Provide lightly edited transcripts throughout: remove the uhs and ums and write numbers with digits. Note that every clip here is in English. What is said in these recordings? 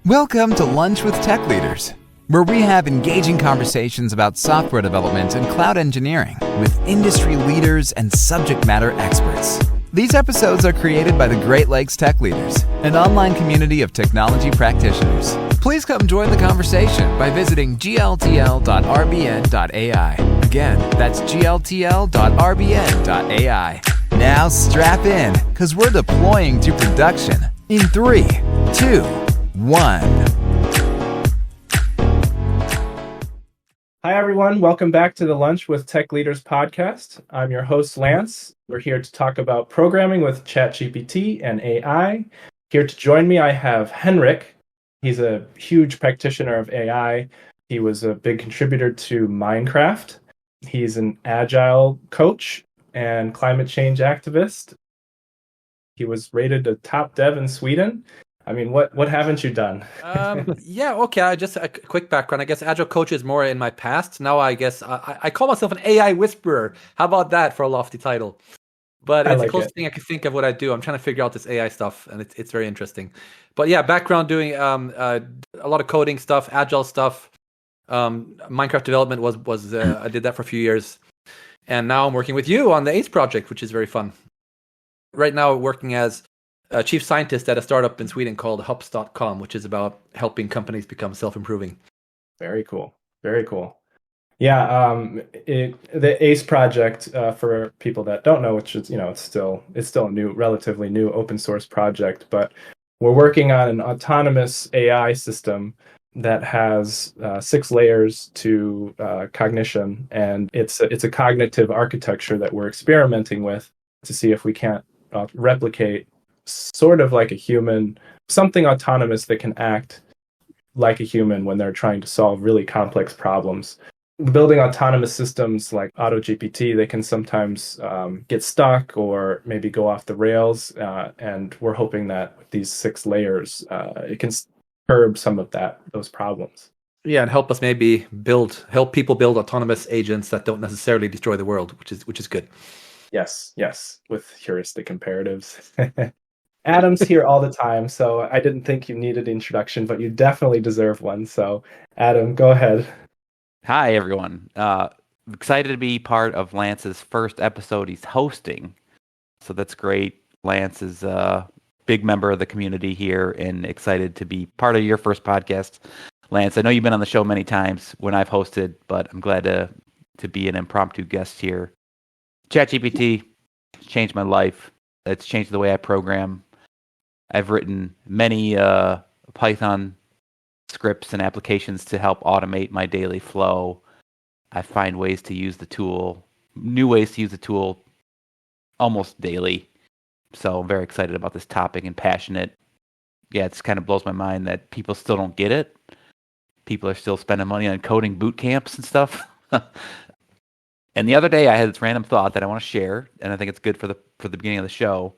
Welcome to Lunch with Tech Leaders, where we have engaging conversations about software development and cloud engineering with industry leaders and subject matter experts. These episodes are created by the Great Lakes Tech Leaders, an online community of technology practitioners. Please come join the conversation by visiting gltl.rbn.ai. Again, that's gltl.rbn.ai. Now strap in, because we're deploying to production in 3, 2, 1. Hi, everyone. Welcome back to the Lunch with Tech Leaders podcast. I'm your host, Lance. We're here to talk about programming with ChatGPT and AI. Here to join me, I have Henrik. He's a huge practitioner of AI. He was a big contributor to Minecraft. He's an agile coach and climate change activist. He was rated a top dev in Sweden. I mean, what haven't you done? Okay. Just a quick background. I guess Agile Coach is more in my past. Now I guess I call myself an AI whisperer. How about that for a lofty title? But it's the closest thing I can think of what I do. I'm trying to figure out this AI stuff, and it's very interesting. But yeah, background doing a lot of coding stuff, Agile stuff. Minecraft development was I did that for a few years. And now I'm working with you on the ACE project, which is very fun. Right now, working as a chief scientist at a startup in Sweden called Hops.com, which is about helping companies become self-improving. Very cool. Very cool. Yeah, the ACE project, for people that don't know, which is, it's still a new, relatively new open source project, but we're working on an autonomous AI system that has 6 layers to cognition, and it's a cognitive architecture that we're experimenting with to see if we can't replicate sort of like a human, something autonomous that can act like a human when they're trying to solve really complex problems. Building autonomous systems like AutoGPT, they can sometimes get stuck or maybe go off the rails, and we're hoping that with these 6 layers, it can curb some of those problems. Yeah, and help us maybe help people build autonomous agents that don't necessarily destroy the world, which is good. Yes, with heuristic imperatives. Adam's here all the time, so I didn't think you needed an introduction, but you definitely deserve one. So, Adam, go ahead. Hi, everyone. Excited to be part of Lance's first episode he's hosting. So that's great. Lance is a big member of the community here and excited to be part of your first podcast. Lance, I know you've been on the show many times when I've hosted, but I'm glad to be an impromptu guest here. ChatGPT changed my life. It's changed the way I program. I've written many Python scripts and applications to help automate my daily flow. I find ways to use the tool, new ways to use the tool almost daily. So I'm very excited about this topic and passionate. Yeah, it kind of blows my mind that people still don't get it. People are still spending money on coding boot camps and stuff. And the other day I had this random thought that I want to share, and I think it's good for the beginning of the show,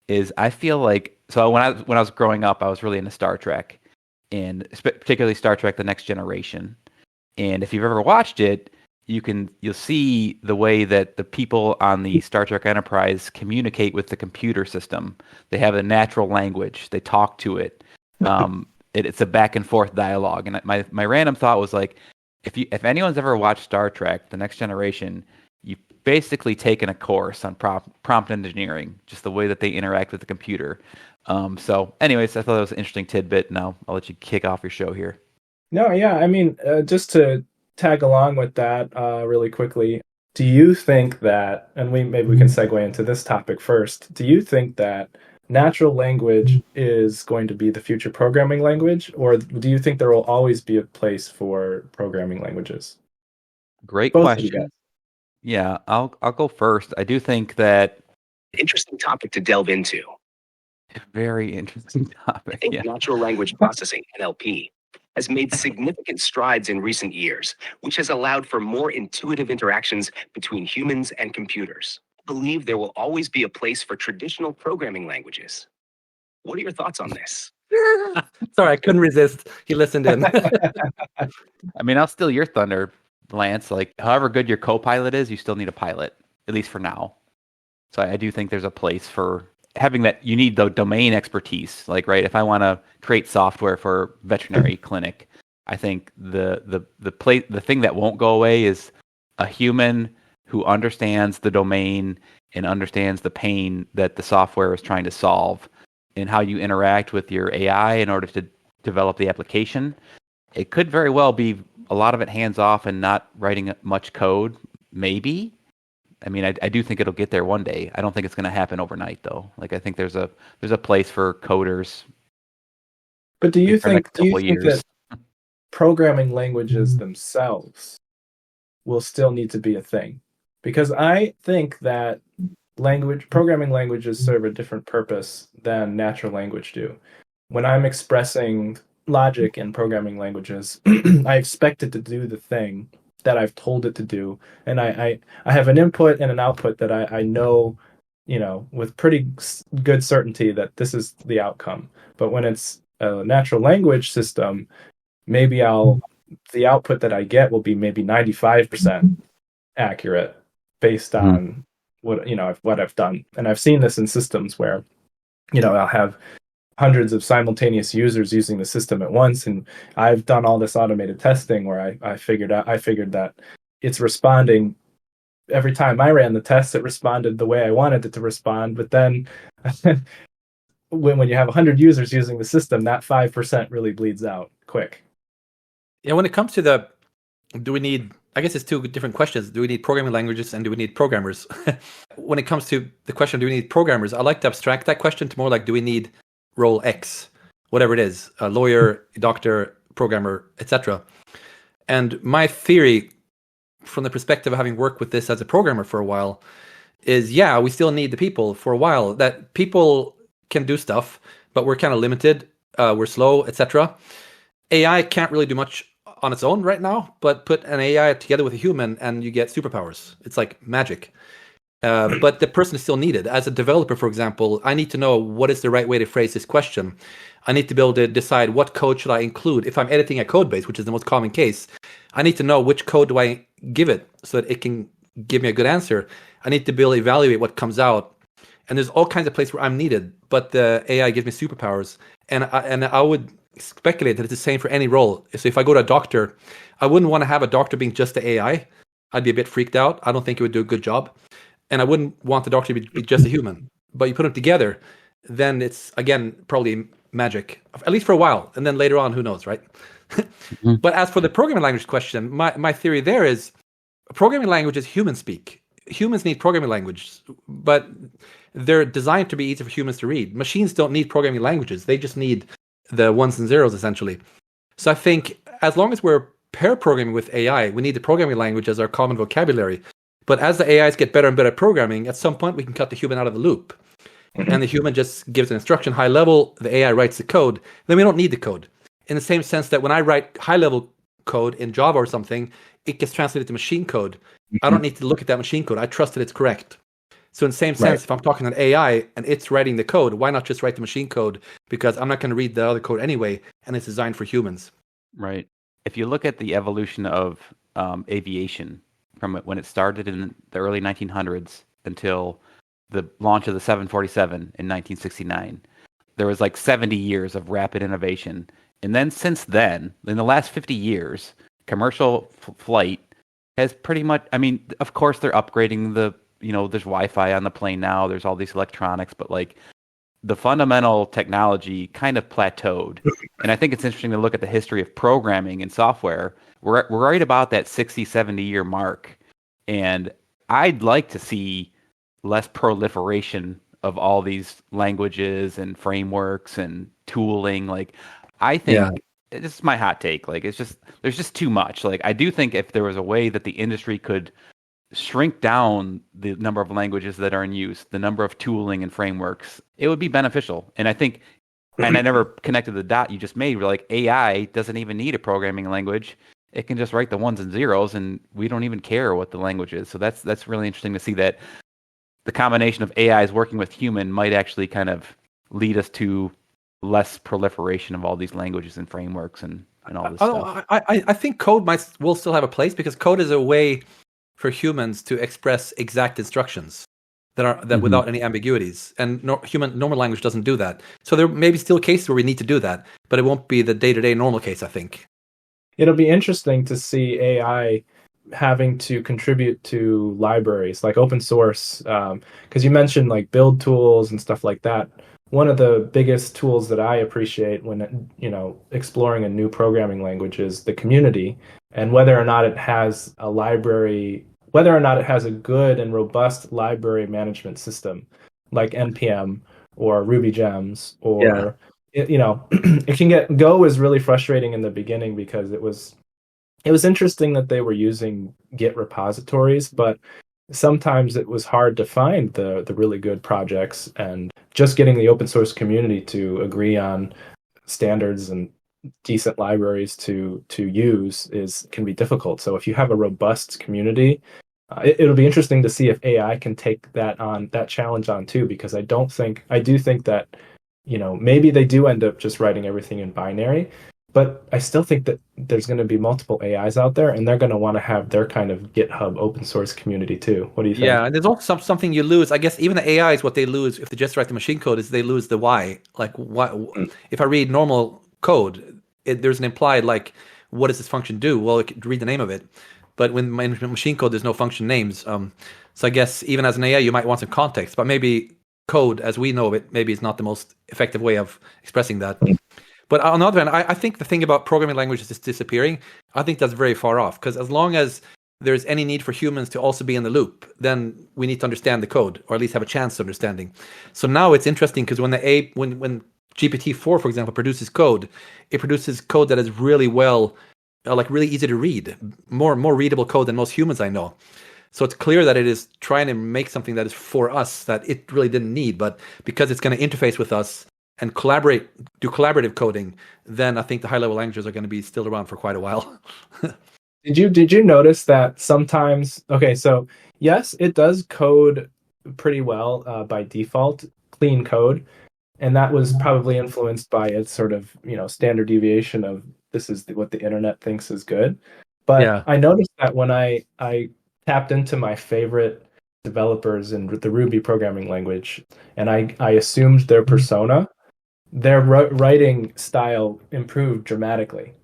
is I feel like, so when I was growing up, I was really into Star Trek, and particularly Star Trek: The Next Generation. And if you've ever watched it, you'll see the way that the people on the Star Trek Enterprise communicate with the computer system. They have a natural language. They talk to it. It's a back and forth dialogue. And my random thought was like, if anyone's ever watched Star Trek: The Next Generation, you've basically taken a course on prompt engineering, just the way that they interact with the computer. So anyways, I thought that was an interesting tidbit. Now I'll let you kick off your show here. No, yeah, I mean, just to tag along with that really quickly, do you think that, and maybe we can segue into this topic first, do you think that natural language is going to be the future programming language, or do you think there will always be a place for programming languages? Great question. Yeah, I'll go first. I do think that interesting topic to delve into. Very interesting topic. I think natural language processing, NLP, has made significant strides in recent years, which has allowed for more intuitive interactions between humans and computers. I believe there will always be a place for traditional programming languages. What are your thoughts on this? Sorry, I couldn't resist. He listened in. I mean, I'll steal your thunder, Lance. Like, however good your Copilot is, you still need a pilot, at least for now. So I do think there's a place for having that, you need the domain expertise. Like, right, if I want to create software for veterinary clinic, I think the thing that won't go away is a human who understands the domain and understands the pain that the software is trying to solve and how you interact with your AI in order to develop the application. It could very well be a lot of it hands off and not writing much code, maybe. I mean, I do think it'll get there one day. I don't think it's going to happen overnight, though. Like, I think there's a place for coders. But do you think that programming languages themselves will still need to be a thing? Because I think that programming languages serve a different purpose than natural language do. When I'm expressing logic in programming languages, I expect it to do the thing that I've told it to do, and I have an input and an output that I know, with pretty good certainty that this is the outcome. But when it's a natural language system, maybe the output that I get will be maybe 95% accurate based on what I've done. And I've seen this in systems where, I'll have hundreds of simultaneous users using the system at once, and I've done all this automated testing where I figured that it's responding every time I ran the test. It responded the way I wanted it to respond, but then when you have 100 users using the system, that 5% really bleeds out quick. Yeah, when it comes to do we need, I guess it's two different questions. Do we need programming languages and do we need programmers? When it comes to the question, do we need programmers? I like to abstract that question to more like, do we need role X, whatever it is, a lawyer, a doctor, programmer, etc. And my theory, from the perspective of having worked with this as a programmer for a while, is we still need the people for a while. That people can do stuff, but we're kind of limited, we're slow, etc. AI can't really do much on its own right now, but put an AI together with a human and you get superpowers. It's like magic. But the person is still needed. As a developer, for example, I need to know what is the right way to phrase this question. I need to be able to decide what code should I include. If I'm editing a code base, which is the most common case, I need to know which code do I give it so that it can give me a good answer. I need to be able to evaluate what comes out. And there's all kinds of places where I'm needed, but the AI gives me superpowers. And I would speculate that it's the same for any role. So if I go to a doctor, I wouldn't want to have a doctor being just the AI. I'd be a bit freaked out. I don't think it would do a good job. And I wouldn't want the doctor to be just a human. But you put them together, then it's, again, probably magic, at least for a while. And then later on, who knows, right? Mm-hmm. But as for the programming language question, my theory there is programming language is human speak. Humans need programming language, but they're designed to be easy for humans to read. Machines don't need programming languages. They just need the ones and zeros, essentially. So I think as long as we're pair programming with AI, we need the programming language as our common vocabulary. But as the AIs get better and better at programming, at some point we can cut the human out of the loop. Mm-hmm. And the human just gives an instruction high level, the AI writes the code, then we don't need the code. In the same sense that when I write high level code in Java or something, it gets translated to machine code. Mm-hmm. I don't need to look at that machine code. I trust that it's correct. So in the same sense, if I'm talking to an AI and it's writing the code, why not just write the machine code? Because I'm not going to read the other code anyway, and it's designed for humans. Right. If you look at the evolution of aviation, from when it started in the early 1900s until the launch of the 747 in 1969. There was like 70 years of rapid innovation. And then since then, in the last 50 years, commercial flight has pretty much, I mean, of course they're upgrading there's Wi-Fi on the plane now, there's all these electronics, but like the fundamental technology kind of plateaued. And I think it's interesting to look at the history of programming and software. We're right about that 60, 70-year mark. And I'd like to see less proliferation of all these languages and frameworks and tooling. Like, I think, this is my hot take, like, there's just too much. Like, I do think if there was a way that the industry could shrink down the number of languages that are in use, the number of tooling and frameworks, it would be beneficial. And I think, and I never connected the dot you just made, where like AI doesn't even need a programming language. It can just write the ones and zeros, and we don't even care what the language is. So that's really interesting to see that the combination of AIs working with human might actually kind of lead us to less proliferation of all these languages and frameworks and all this stuff. I think code will still have a place, because code is a way for humans to express exact instructions. that without any ambiguities. And normal language doesn't do that. So there may be still cases where we need to do that, but it won't be the day-to-day normal case, I think. It'll be interesting to see AI having to contribute to libraries like open source, because you mentioned like build tools and stuff like that. One of the biggest tools that I appreciate when exploring a new programming language is the community, and whether or not it has a library, whether or not it has a good and robust library management system like NPM or Ruby Gems or it can get Go is really frustrating in the beginning because it was interesting that they were using Git repositories, but sometimes it was hard to find the really good projects, and just getting the open source community to agree on standards and decent libraries to use can be difficult. So if you have a robust community, it'll be interesting to see if AI can take that challenge on too, because I do think that maybe they do end up just writing everything in binary, but I still think that there's going to be multiple AIs out there, and they're going to want to have their kind of GitHub open source community too. What do you think? Yeah, and there's also something you lose. I guess even the AIs, what they lose if they just write the machine code is they lose the why. Like, if I read normal code, there's an implied, like, what does this function do? Well, it could read the name of it. But when my machine code, there's no function names. So I guess even as an AI, you might want some context, but maybe code as we know it maybe is not the most effective way of expressing that. But on the other hand, I think the thing about programming languages is disappearing. I think that's very far off, because as long as there's any need for humans to also be in the loop, then we need to understand the code, or at least have a chance of understanding. So now it's interesting because when GPT-4, for example, produces code, it produces code that is really well, really easy to read, more readable code than most humans I know. So it's clear that it is trying to make something that is for us that it really didn't need, but because it's going to interface with us and do collaborative coding, then I think the high-level languages are going to be still around for quite a while. Did you notice that sometimes? Okay, so yes, it does code pretty well by default, clean code, and that was probably influenced by its sort of standard deviation of this is what the internet thinks is good. But yeah. I noticed that when I tapped into my favorite developers in the Ruby programming language, and I assumed their persona, their writing style improved dramatically.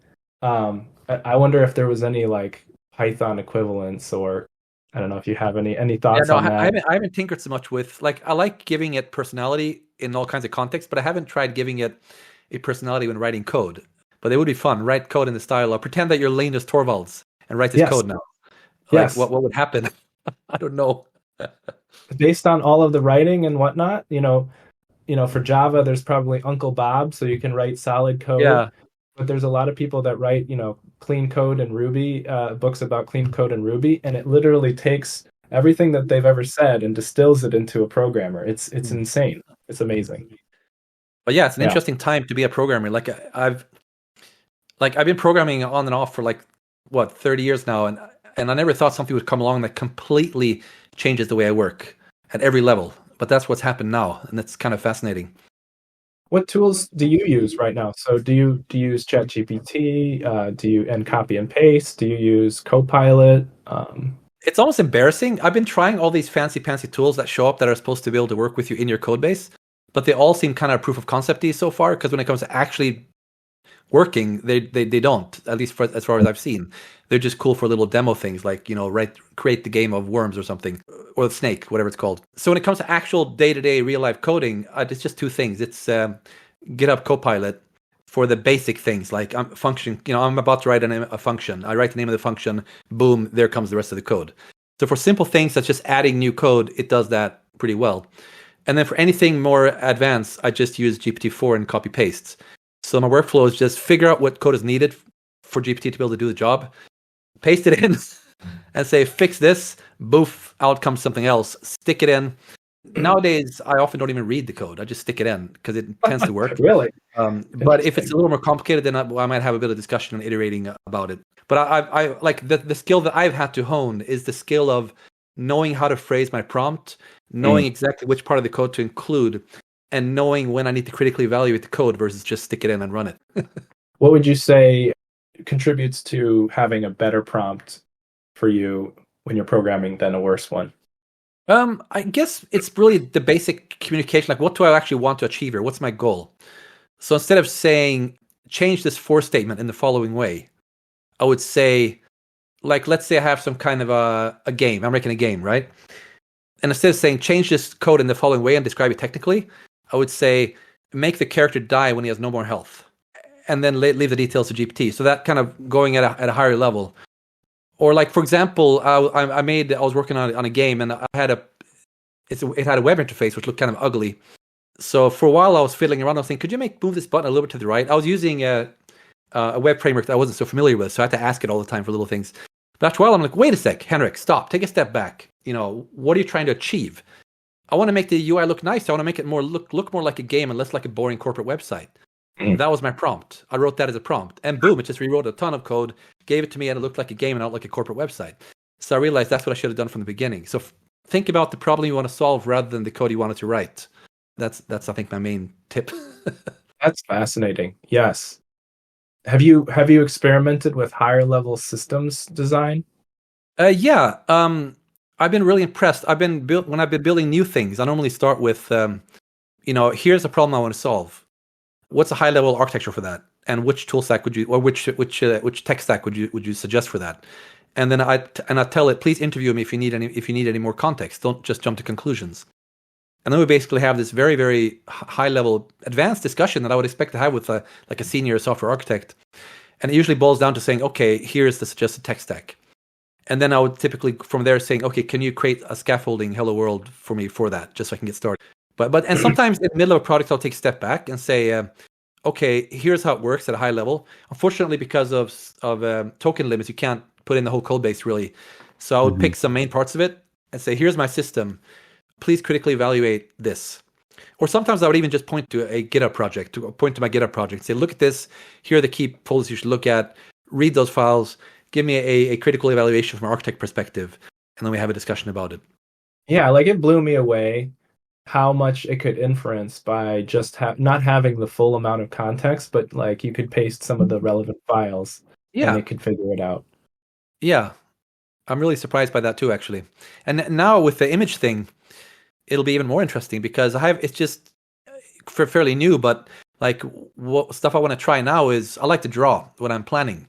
I wonder if there was any like Python equivalents, or I don't know if you have any thoughts on that. I haven't tinkered so much with, like, I like giving it personality in all kinds of contexts, but I haven't tried giving it a personality when writing code. But it would be fun. Write code in the style of pretend that you're Linus Torvalds and write this code now. Like, yes. What would happen? I don't know. Based on all of the writing and whatnot, for Java, there's probably Uncle Bob, so you can write solid code. Yeah. But there's a lot of people that write, clean code in Ruby, books about clean code in Ruby, and it literally takes everything that they've ever said and distills it into a programmer. It's insane. It's amazing. But yeah, it's an interesting time to be a programmer. Like I've been programming on and off for 30 years now, and I never thought something would come along that completely changes the way I work at every level. But that's what's happened now, and it's kind of fascinating. What tools do you use right now? So do you use ChatGPT? Do you copy and paste? Do you use Copilot? It's almost embarrassing. I've been trying all these fancy tools that show up that are supposed to be able to work with you in your code base, but they all seem kind of proof of concept-y so far, because when it comes to actually working, they don't, at least as far as I've seen. They're just cool for little demo things like, create the game of worms or something, or the snake, whatever it's called. So when it comes to actual day-to-day real-life coding, it's just two things. It's GitHub Copilot for the basic things, like I'm about to write a function. I write the name of the function, boom, there comes the rest of the code. So for simple things such as adding new code, it does that pretty well. And then for anything more advanced, I just use GPT-4 and copy-paste. So my workflow is just figure out what code is needed for GPT to be able to do the job, paste it in, and say, fix this, boof, out comes something else, stick it in. Nowadays, I often don't even read the code. I just stick it in because it tends to work. Really? But if it's a little more complicated, then I might have a bit of discussion and iterating about it. But I like the skill that I've had to hone is the skill of knowing how to phrase my prompt, knowing exactly which part of the code to include, and knowing when I need to critically evaluate the code versus just stick it in and run it. What would you say contributes to having a better prompt for you when you're programming than a worse one? I guess it's really the basic communication. Like, what do I actually want to achieve here? What's my goal? So instead of saying, change this for statement in the following way, I would say, like, let's say I have some kind of a game. I'm making a game, right? And instead of saying, change this code in the following way and describe it technically, I would say, make the character die when he has no more health. And then leave the details to GPT. So that kind of going at a higher level. Or like, for example, I was working on a game, and it had a web interface which looked kind of ugly. So for a while I was fiddling around. I was thinking, could you move this button a little bit to the right? I was using a web framework that I wasn't so familiar with, so I had to ask it all the time for little things. But after a while, I'm like, wait a sec, Henrik, stop, take a step back. What are you trying to achieve? I want to make the UI look nice. I want to make it look more like a game and less like a boring corporate website. That was my prompt. I wrote that as a prompt, and boom, it just rewrote a ton of code, gave it to me, and it looked like a game and not like a corporate website. So I realized that's what I should have done from the beginning. So think about the problem you want to solve rather than the code you wanted to write. That's I think my main tip. That's fascinating. Yes. Have you experimented with higher level systems design? Yeah. I've been really impressed. When I've been building new things, I normally start with, here's a problem I want to solve. What's a high level architecture for that? And which tool stack would you, or which tech stack would you suggest for that? And then I tell it, please interview me if you need any more context. Don't just jump to conclusions. And then we basically have this very, very high level advanced discussion that I would expect to have with a senior software architect. And it usually boils down to saying, okay, here's the suggested tech stack. And then I would typically from there saying, okay, can you create a scaffolding hello world for me for that, just so I can get started. But sometimes in the middle of a project, I'll take a step back and say, okay, here's how it works at a high level. Unfortunately, because of token limits, you can't put in the whole code base really. So I would pick some main parts of it and say, here's my system. Please critically evaluate this. Or sometimes I would even just point to a GitHub project, my GitHub project, say, look at this. Here are the key folders you should look at. Read those files. Give me a critical evaluation from an architect perspective. And then we have a discussion about it. Yeah, like it blew me away how much it could inference by just not having the full amount of context, but like you could paste some of the relevant files and it could figure it out. Yeah, I'm really surprised by that too, actually. And now with the image thing, it'll be even more interesting because it's just fairly new, but like what stuff I want to try now is I like to draw when I'm planning.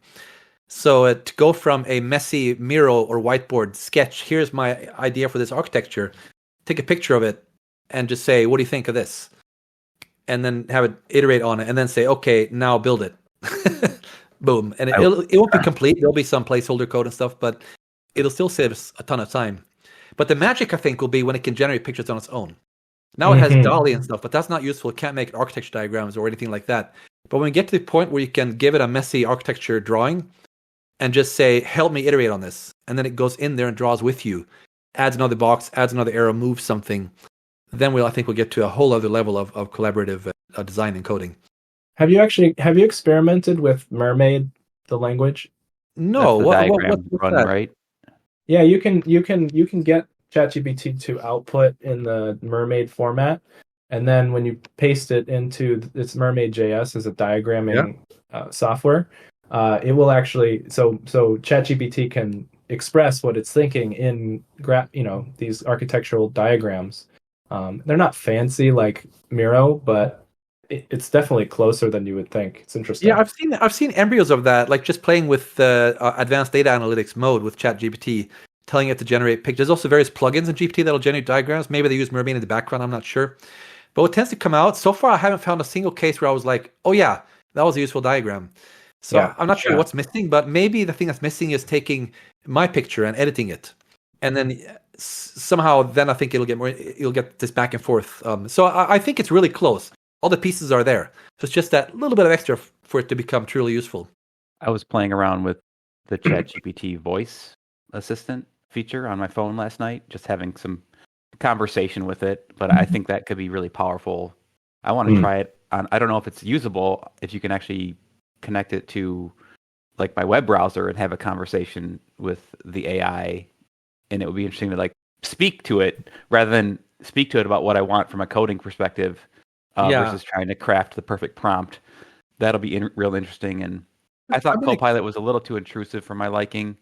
So to go from a messy Miro or whiteboard sketch, here's my idea for this architecture, take a picture of it, and just say, what do you think of this? And then have it iterate on it, and then say, okay, now build it. Boom. And it won't be complete. There'll be some placeholder code and stuff, but it'll still save us a ton of time. But the magic, I think, will be when it can generate pictures on its own. Now it has DALL-E and stuff, but that's not useful. It can't make architecture diagrams or anything like that. But when we get to the point where you can give it a messy architecture drawing and just say, help me iterate on this, and then it goes in there and draws with you, adds another box, adds another arrow, moves something, then I think we'll get to a whole other level of collaborative design and coding. Have you experimented with Mermaid, the language? No. What's that? Right? Yeah, you can get ChatGPT to output in the Mermaid format, and then when you paste it into its Mermaid.js as a diagramming software, it will actually so ChatGPT can express what it's thinking in these architectural diagrams. They're not fancy like Miro, but it's definitely closer than you would think. It's interesting. Yeah, I've seen embryos of that, like just playing with the advanced data analytics mode with ChatGPT, telling it to generate pictures. There's also various plugins in GPT that'll generate diagrams. Maybe they use Mermaid in the background. I'm not sure. But what tends to come out, so far I haven't found a single case where I was like, oh yeah, that was a useful diagram. So yeah, I'm not sure what's missing, but maybe the thing that's missing is taking my picture and editing it. And then somehow then I think you'll get this back and forth. So I think it's really close. All the pieces are there. So it's just that little bit of extra for it to become truly useful. I was playing around with the ChatGPT voice assistant feature on my phone last night, just having some conversation with it. But I think that could be really powerful. I want to try it on. I don't know if it's usable, if you can actually connect it to like my web browser and have a conversation with the AI. And it would be interesting to like speak to it rather than speak to it about what I want from a coding perspective versus trying to craft the perfect prompt. That'll be real interesting. And I thought Copilot was a little too intrusive for my liking.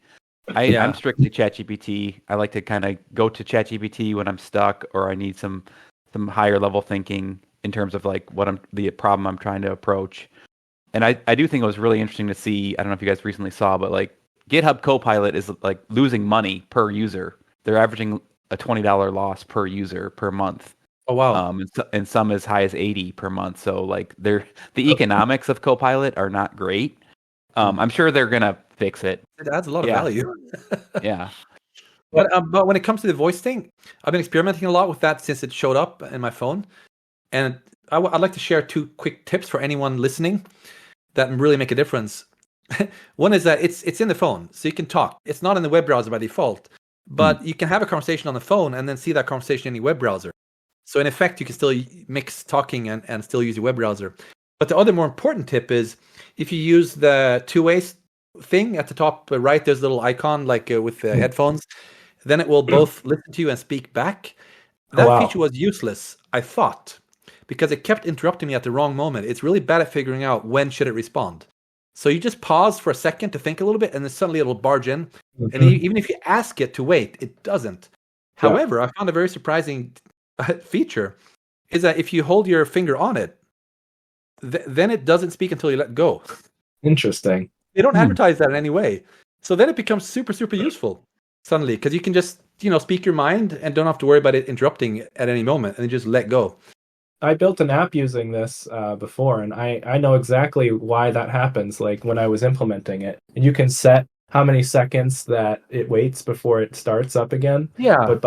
I'm strictly ChatGPT. I like to kind of go to ChatGPT when I'm stuck or I need some higher level thinking in terms of like the problem I'm trying to approach. And I do think it was really interesting to see. I don't know if you guys recently saw, but like GitHub Copilot is like losing money per user. They're averaging a $20 loss per user per month. Oh wow! And some as high as 80 per month. So like the economics of Copilot are not great. I'm sure they're gonna fix it. It adds a lot of value. Yeah. But when it comes to the voice thing, I've been experimenting a lot with that since it showed up in my phone, and I'd like to share 2 quick tips for anyone listening that really make a difference. One is that it's in the phone, so you can talk. It's not in the web browser by default, but you can have a conversation on the phone and then see that conversation in your web browser. So in effect, you can still mix talking and still use your web browser. But the other more important tip is if you use the two-way thing at the top right, there's a little icon like with the headphones, then it will both listen to you and speak back. That feature was useless, I thought, because it kept interrupting me at the wrong moment. It's really bad at figuring out when should it respond. So you just pause for a second to think a little bit, and then suddenly it'll barge in. Mm-hmm. And even if you ask it to wait, it doesn't. Yeah. However, I found a very surprising feature is that if you hold your finger on it, then it doesn't speak until you let go. Interesting. They don't advertise that in any way. So then it becomes super, super useful suddenly because you can just, speak your mind and don't have to worry about it interrupting at any moment and just let go. I built an app using this before, and I know exactly why that happens, like when I was implementing it. And you can set how many seconds that it waits before it starts up again. Yeah. But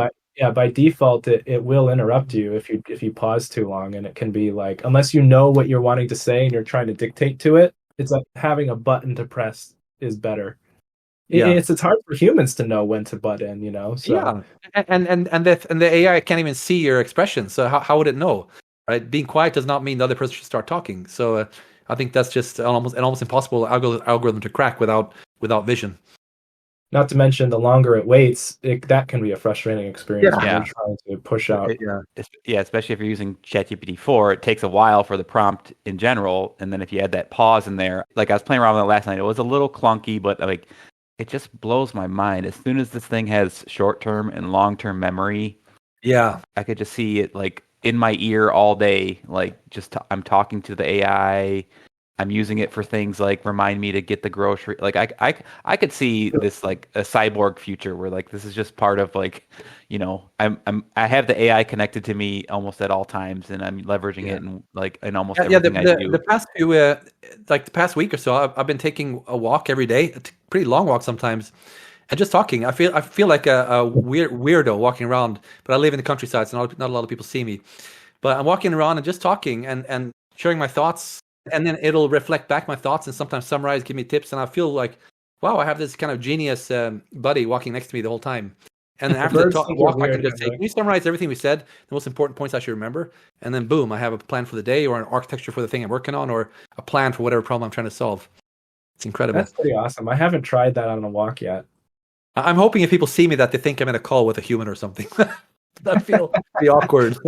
by default, it will interrupt you if you pause too long, and it can be like, unless you know what you're wanting to say and you're trying to dictate to it, it's like having a button to press is better. Yeah. It's hard for humans to know when to butt in, So. Yeah, and the AI can't even see your expressions, so how would it know? Right, being quiet does not mean the other person should start talking. So I think that's just an almost impossible algorithm to crack without vision. Not to mention, the longer it waits, that can be a frustrating experience when you're trying to push out. Yeah, especially if you're using ChatGPT 4, it takes a while for the prompt in general, and then if you add that pause in there, like I was playing around with it last night, it was a little clunky, but like it just blows my mind. As soon as this thing has short-term and long-term memory, I could just see it like in my ear all day, like I'm talking to the AI. I'm using it for things like remind me to get the grocery. Like I could see this like a cyborg future where like this is just part of like, I have the AI connected to me almost at all times, and I'm leveraging it in almost everything I do. The past few the past week or so, I've been taking a walk every day, a pretty long walk sometimes, and just talking. I feel like a weirdo walking around, but I live in the countryside, so not a lot of people see me. But I'm walking around and just talking and sharing my thoughts, and then it'll reflect back my thoughts and sometimes summarize, give me tips, and I feel like, wow, I have this kind of genius buddy walking next to me the whole time. And then after the walk, I can just say, can you summarize everything we said, the most important points I should remember? And then boom, I have a plan for the day or an architecture for the thing I'm working on or a plan for whatever problem I'm trying to solve. It's incredible. That's pretty awesome. I haven't tried that on a walk yet. I'm hoping if people see me that they think I'm in a call with a human or something. I feel pretty awkward.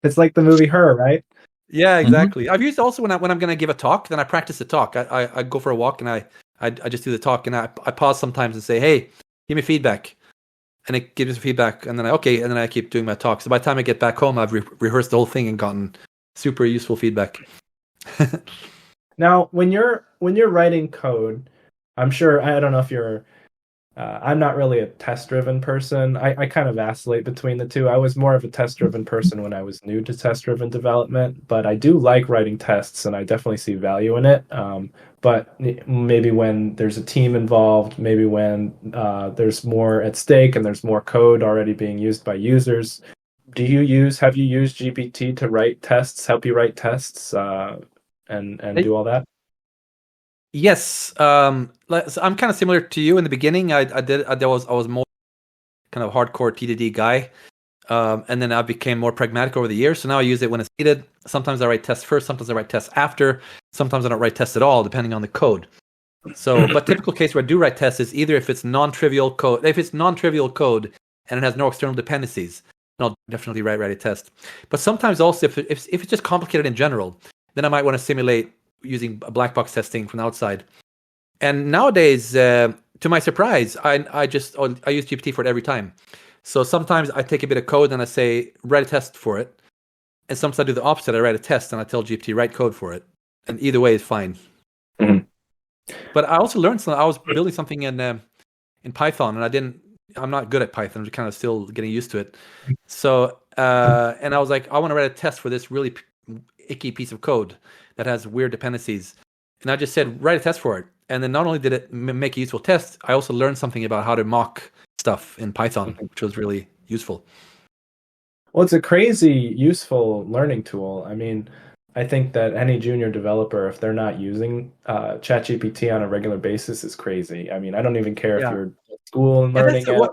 It's like the movie Her, right? Yeah, exactly. Mm-hmm. I've used also when I'm going to give a talk, then I practice the talk. I go for a walk and I just do the talk, and I pause sometimes and say, hey, give me feedback. And it gives me feedback, and then I keep doing my talk. So by the time I get back home, I've rehearsed the whole thing and gotten super useful feedback. Now, when you're writing code, I'm sure, I don't know if you're, I'm not really a test-driven person. I kind of vacillate between the two. I was more of a test-driven person when I was new to test-driven development, but I do like writing tests, and I definitely see value in it. But maybe when there's a team involved, maybe when there's more at stake and there's more code already being used by users, have you used GPT to write tests, help you write tests, and do all that? Yes, so I'm kind of similar to you in the beginning. I was more kind of hardcore TDD guy, and then I became more pragmatic over the years. So now I use it when it's needed. Sometimes I write tests first, sometimes I write tests after. Sometimes I don't write tests at all, depending on the code. So, but typical case where I do write tests is either if it's non-trivial code. If it's non-trivial code and it has no external dependencies, then I'll definitely write a test. But sometimes also if it's just complicated in general, then I might want to simulate using black box testing from the outside. And nowadays, to my surprise, I use GPT for it every time. So sometimes I take a bit of code and I say, write a test for it. And sometimes I do the opposite. I write a test and I tell GPT, write code for it. And either way is fine. Mhm. But I also learned something. I was building something in Python, and I'm not good at Python. I'm just kind of still getting used to it. So, and I was like, I want to write a test for this really icky piece of code that has weird dependencies. And I just said, write a test for it. And then not only did it make a useful test, I also learned something about how to mock stuff in Python, which was really useful. Well, it's a crazy useful learning tool. I mean, I think that any junior developer, if they're not using ChatGPT on a regular basis, is crazy. I mean, I don't even care if you're at school and learning it.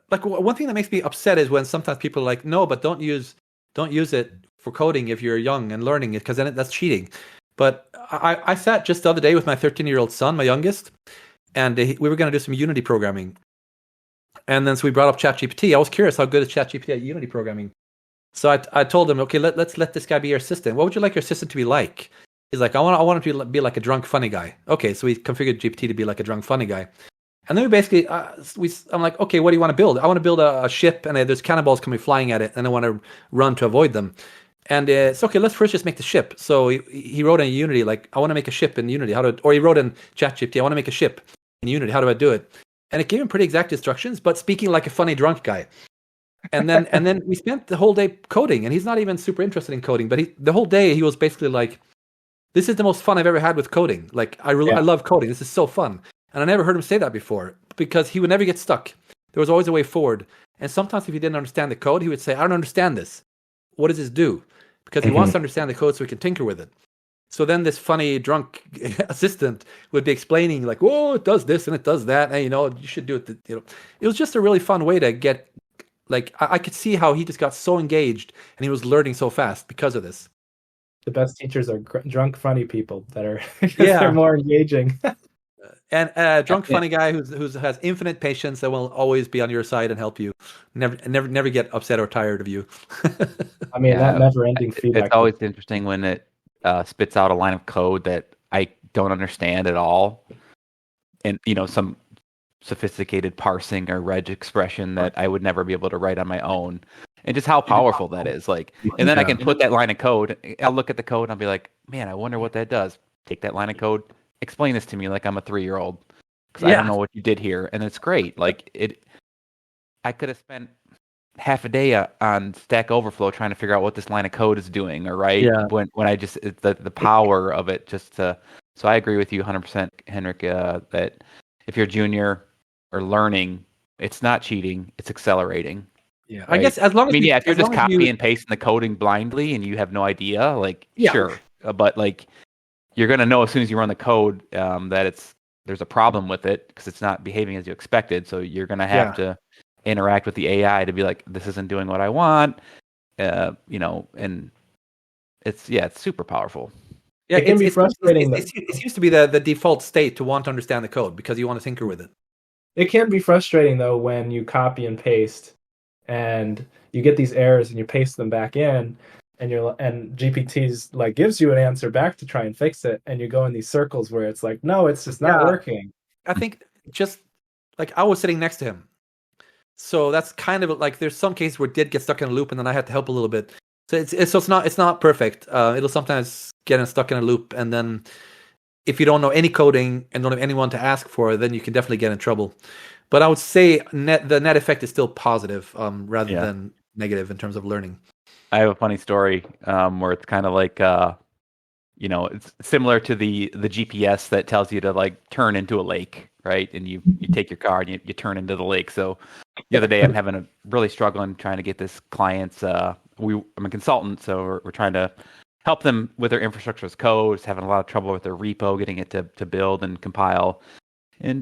One thing that makes me upset is when sometimes people are like, no, but don't use it for coding if you're young and learning it, because then that's cheating. But I sat just the other day with my 13-year-old son, my youngest, and we were going to do some Unity programming. And then so we brought up ChatGPT. I was curious how good is ChatGPT at Unity programming. So I told him, okay, let's let this guy be your assistant. What would you like your assistant to be like? He's like, I want him to be like a drunk, funny guy. Okay, so we configured GPT to be like a drunk, funny guy. And then we basically, I'm like, okay, what do you want to build? I want to build a ship, and there's cannonballs coming flying at it, and I want to run to avoid them. And it's okay, let's first just make the ship. So he wrote in Unity, like, I want to make a ship in Unity. Or he wrote in ChatGPT, I want to make a ship in Unity. How do I do it? And it gave him pretty exact instructions, but speaking like a funny drunk guy. And then we spent the whole day coding, and he's not even super interested in coding, but the whole day he was basically like, this is the most fun I've ever had with coding. Like, I love coding. This is so fun. And I never heard him say that before, because he would never get stuck. There was always a way forward. And sometimes if he didn't understand the code, he would say, I don't understand this. What does this do? Because he wants to understand the code so he can tinker with it. So then this funny drunk assistant would be explaining, like, oh, it does this and it does that. And, you should do it. It was just a really fun way to get, like, I could see how he just got so engaged and he was learning so fast because of this. The best teachers are drunk, funny people that are they're more engaging. And a drunk, funny guy who has infinite patience that will always be on your side and help you. Never get upset or tired of you. I mean, that never-ending feedback. It's always interesting when it spits out a line of code that I don't understand at all, and some sophisticated parsing or reg expression that I would never be able to write on my own, and just how powerful that is. Like, and then I can put that line of code. I'll look at the code and I'll be like, man, I wonder what that does. Take that line of code. Explain this to me like I'm a 3-year-old, because I don't know what you did here, and it's great. Like I could have spent half a day on Stack Overflow trying to figure out what this line of code is doing, or when I just the power of it just to. So I agree with you 100%, Henrik, that if you're junior or learning, it's not cheating, it's accelerating. Yeah, right? I guess as long as if you're just copying and pasting the coding blindly and you have no idea, like sure, but like. You're going to know as soon as you run the code that there's a problem with it because it's not behaving as you expected. So you're going to have to interact with the AI to be like, this isn't doing what I want, and it's super powerful. Yeah, it can be frustrating. It seems to be the default state to want to understand the code because you want to tinker with it. It can be frustrating, though, when you copy and paste and you get these errors and you paste them back in. And GPT's like gives you an answer back to try and fix it, and you go in these circles where it's like, no, it's just not working. I think just like I was sitting next to him, so that's kind of like there's some cases where it did get stuck in a loop, and then I had to help a little bit. So it's not perfect. It'll sometimes get stuck in a loop, and then if you don't know any coding and don't have anyone to ask for, then you can definitely get in trouble. But I would say the net effect is still positive, rather than negative in terms of learning. I have a funny story where it's kind of like, it's similar to the GPS that tells you to like turn into a lake, right? And you take your car and you turn into the lake. So the other day I'm really struggling trying to get this client's, I'm a consultant, so we're trying to help them with their infrastructure as code, having a lot of trouble with their repo, getting it to build and compile. And,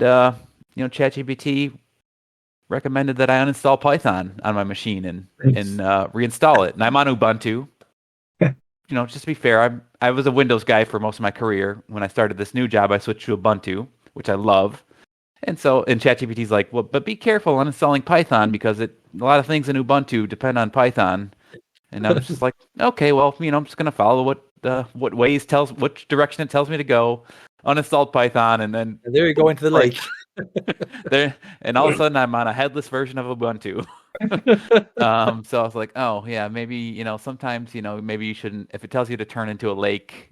ChatGPT recommended that I uninstall Python on my machine and reinstall it. And I'm on Ubuntu. Just to be fair, I was a Windows guy for most of my career. When I started this new job, I switched to Ubuntu, which I love. And ChatGPT's like, well, but be careful uninstalling Python because a lot of things in Ubuntu depend on Python. And I was just like, okay, well, I'm just going to follow which direction it tells me to go. uninstalled Python, and then And there you go into the lake. there, and all of a sudden I'm on a headless version of Ubuntu. So I was like, oh yeah, maybe sometimes maybe you shouldn't, if it tells you to turn into a lake,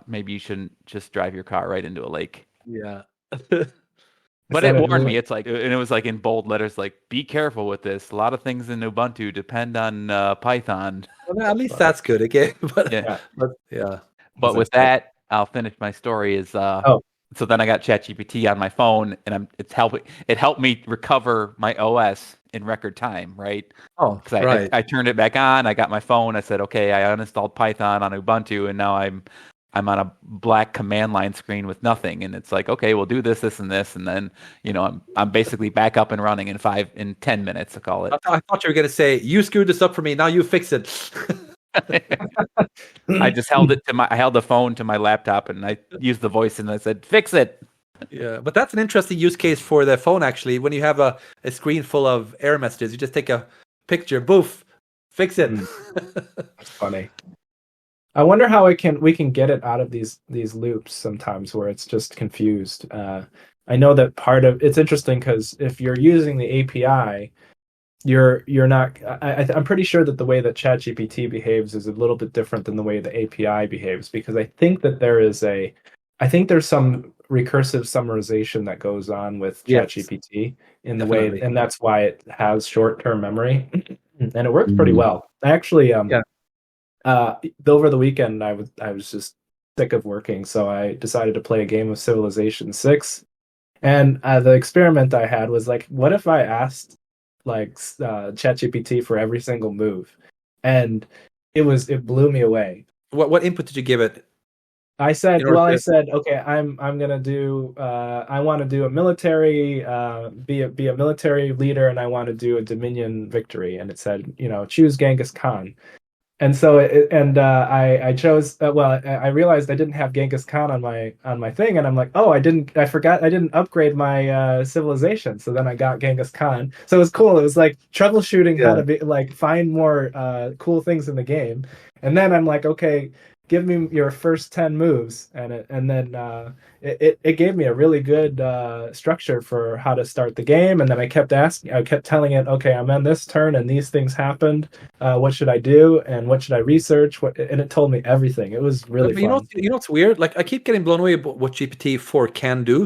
maybe you shouldn't just drive your car right into a lake. Yeah. But it warned me. It's like, and it was like in bold letters, like, be careful with this. A lot of things in Ubuntu depend on Python. Well, at least that's good. Okay. But Yeah. But with that, I'll finish my story. So then I got ChatGPT on my phone, and it helped me recover my OS in record time, right? Oh, because I turned it back on. I got my phone. I said, okay, I uninstalled Python on Ubuntu, and now I'm on a black command line screen with nothing. And it's like, okay, we'll do this, and this, and then I'm basically back up and running in 10 minutes. I call it. I thought you were gonna say, you screwed this up for me. Now you fix it. I just held the phone to my laptop, and I used the voice, and I said, fix it. Yeah, but that's an interesting use case for the phone, actually. When you have a screen full of error messages, you just take a picture, boof, fix it. That's funny. I wonder how we can get it out of these loops sometimes where it's just confused. I know that it's interesting because if you're using the API, you're not. I'm pretty sure that the way that ChatGPT behaves is a little bit different than the way the API behaves, because I think that there's some recursive summarization that goes on with ChatGPT in the way, and that's why it has short-term memory, and it works pretty well. I actually over the weekend I was just sick of working, so I decided to play a game of Civilization 6, and the experiment I had was like, what if I asked ChatGPT for every single move, and it blew me away. What input did you give it? I said, okay, I'm gonna do. I want to do a military, be a military leader, and I want to do a Dominion victory. And it said, choose Genghis Khan. And so I chose. I realized I didn't have Genghis Khan on my thing, and I'm like, oh, I forgot I didn't upgrade my civilization. So then I got Genghis Khan. So it was cool. It was like troubleshooting how to find more cool things in the game. And then I'm like, okay, give me your first 10 moves, and then it gave me a really good structure for how to start the game. And then I kept telling it, okay, I'm on this turn and these things happened. What should I do, and what should I research? And it told me everything. It was really fun. You know what's weird? Like, I keep getting blown away about what GPT-4 can do,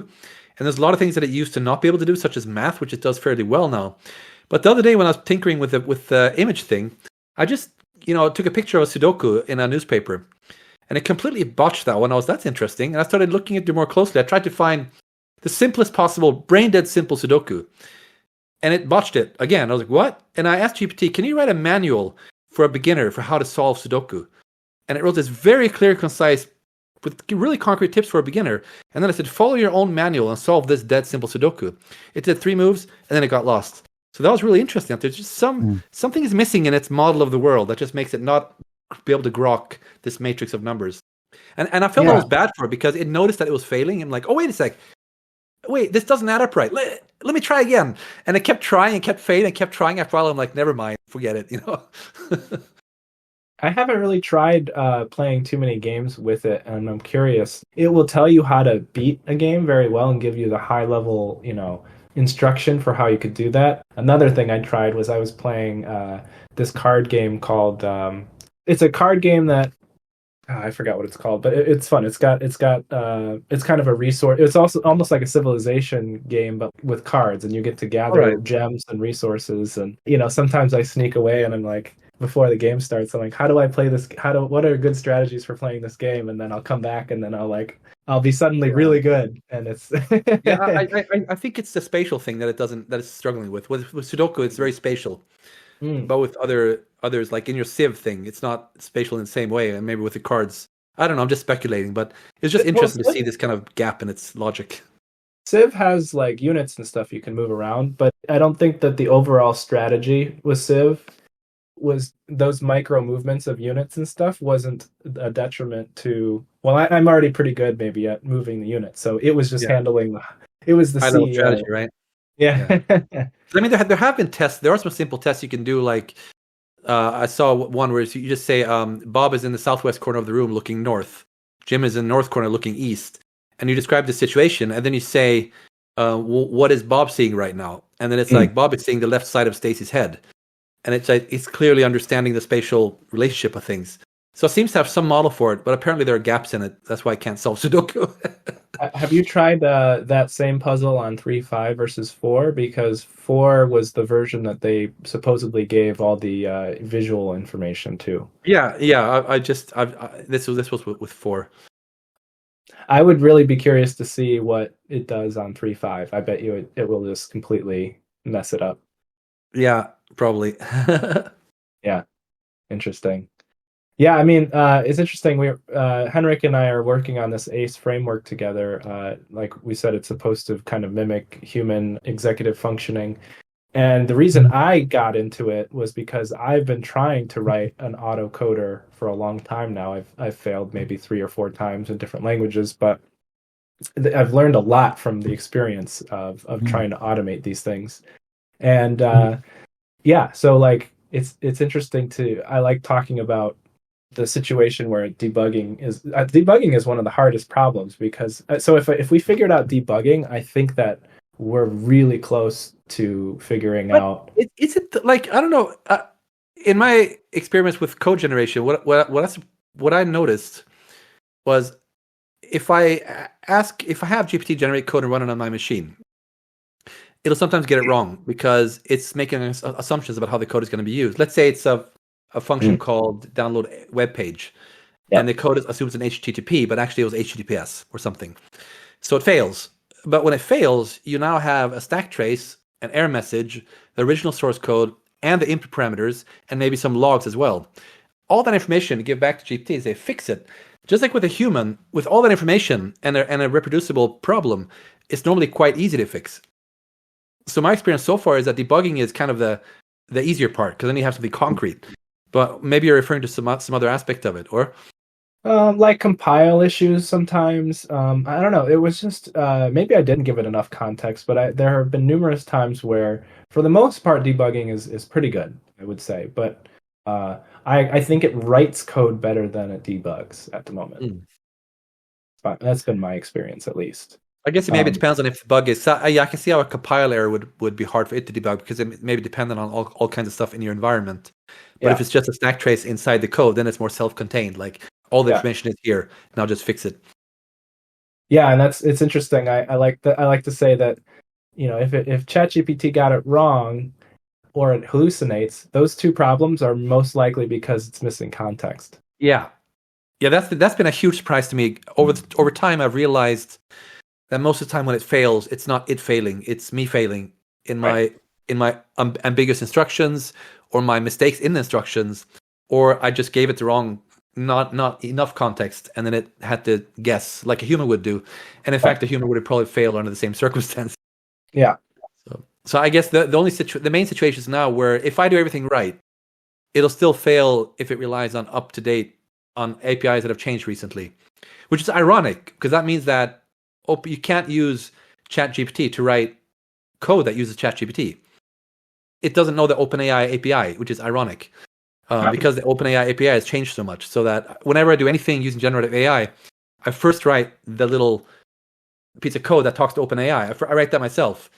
and there's a lot of things that it used to not be able to do, such as math, which it does fairly well now. But the other day when I was tinkering with the image thing, I just took a picture of a Sudoku in a newspaper. And it completely botched that one. That's interesting. And I started looking at it more closely. I tried to find the simplest possible, brain-dead simple Sudoku. And it botched it again. I was like, what? And I asked GPT, can you write a manual for a beginner for how to solve Sudoku? And it wrote this very clear, concise, with really concrete tips for a beginner. And then I said, follow your own manual and solve this dead simple Sudoku. It did 3 moves, and then it got lost. So that was really interesting. There's just something is missing in its model of the world that just makes it not be able to grok this matrix of numbers. And I felt I was bad for it, because it noticed that it was failing. I'm like, oh, wait a sec. Wait, this doesn't add up right. Let me try again. And it kept trying and kept failing and kept trying. After a while, I'm like, never mind, forget it, I haven't really tried playing too many games with it, and I'm curious. It will tell you how to beat a game very well and give you the high level, instruction for how you could do that. Another thing I tried was I was playing this card game called it's a card game that I forgot what it's called, but it's fun. It's kind of a resource. It's also almost like a civilization game, but with cards, and you get to gather gems and resources. And sometimes I sneak away, and I'm like, before the game starts, I'm like, how do I play this? What are good strategies for playing this game? And then I'll come back, and then I'll be suddenly really good. And it's I think it's the spatial thing that it's struggling with. With Sudoku, it's very spatial. But with others, like in your Civ thing, it's not spatial in the same way. And maybe with the cards, I don't know, I'm just speculating, but it's just interesting to see this kind of gap in its logic. Civ has like units and stuff you can move around, but I don't think that the overall strategy with Civ was those micro movements of units and stuff wasn't a detriment to. Well, I'm already pretty good maybe at moving the units, so it was just handling. It was the CEO strategy, right? Yeah. I mean, there have been tests. There are some simple tests you can do. Like I saw one where you just say, Bob is in the southwest corner of the room looking north. Jim is in the north corner looking east. and you describe the situation, and then you say, what is Bob seeing right now? And then it's like Bob is seeing the left side of Stacy's head, and it's like it's clearly understanding the spatial relationship of things. So it seems to have some model for it, but apparently there are gaps in it. That's why I can't solve Sudoku. Have you tried that same puzzle on 3.5 versus 4? Because 4 was the version that they supposedly gave all the visual information to. Yeah. This was with 4. I would really be curious to see what it does on 3.5. I bet you it will just completely mess it up. Yeah, probably. Yeah, interesting. Yeah, I mean, it's interesting. Henrik and I are working on this ACE framework together. Like we said, it's supposed to kind of mimic human executive functioning. And the reason I got into it was because I've been trying to write an autocoder for a long time now. I've failed maybe 3 or 4 times in different languages, but I've learned a lot from the experience of trying to automate these things. And yeah, so like it's interesting I like talking about the situation where debugging is one of the hardest problems, because so if we figured out debugging, I think that we're really close to figuring out. Is it like, I don't know. In my experiments with code generation, what I noticed was if I have GPT generate code and run it on my machine, it'll sometimes get it wrong because it's making assumptions about how the code is going to be used. Let's say it's a function called download web page, and the code assumes an HTTP, but actually it was HTTPS or something. So it fails. But when it fails, you now have a stack trace, an error message, the original source code, and the input parameters, and maybe some logs as well. All that information to give back to GPT, they fix it. Just like with a human, with all that information and a reproducible problem, it's normally quite easy to fix. So my experience so far is that debugging is kind of the easier part, because then you have something concrete. But maybe you're referring to some other aspect of it, or? Like compile issues sometimes. I don't know. It was just maybe I didn't give it enough context, but there have been numerous times where, for the most part, debugging is pretty good, I would say. But I think it writes code better than it debugs at the moment. But that's been my experience, at least. I guess it maybe depends on if the bug is. Yeah, I can see how a compile error would be hard for it to debug, because it may be dependent on all kinds of stuff in your environment. But if it's just a stack trace inside the code, then it's more self-contained. Like all the information is here. Now just fix it. Yeah, and it's interesting. I like to say that, you know, if ChatGPT got it wrong or it hallucinates, those two problems are most likely because it's missing context. Yeah, that's been a huge surprise to me. Over time, I've realized that most of the time when it fails, it's not it failing, it's me failing in my ambiguous instructions, or my mistakes in the instructions, or I just gave it the wrong, not enough context, and then it had to guess like a human would do. And in fact, a human would have probably failed under the same circumstance. Yeah. So I guess the main situation is now where if I do everything right, it'll still fail if it relies on up-to-date on APIs that have changed recently, which is ironic, because that means that you can't use ChatGPT to write code that uses ChatGPT. It doesn't know the OpenAI API, which is ironic, because the OpenAI API has changed so much. So that whenever I do anything using generative AI, I first write the little piece of code that talks to OpenAI. I write that myself,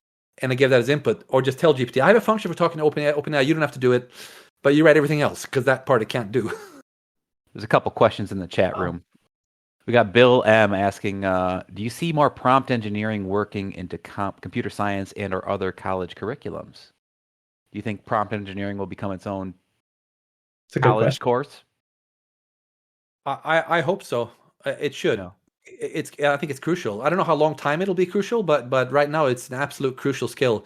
and I give that as input, or just tell GPT, I have a function for talking to OpenAI. OpenAI, you don't have to do it, but you write everything else, because that part it can't do. There's a couple questions in the chat room. We got Bill M asking, do you see more prompt engineering working into computer science and or other college curriculums? Do you think prompt engineering will become its own college course? I hope so. It should. Yeah. I think it's crucial. I don't know how long time it'll be crucial, but right now it's an absolute crucial skill.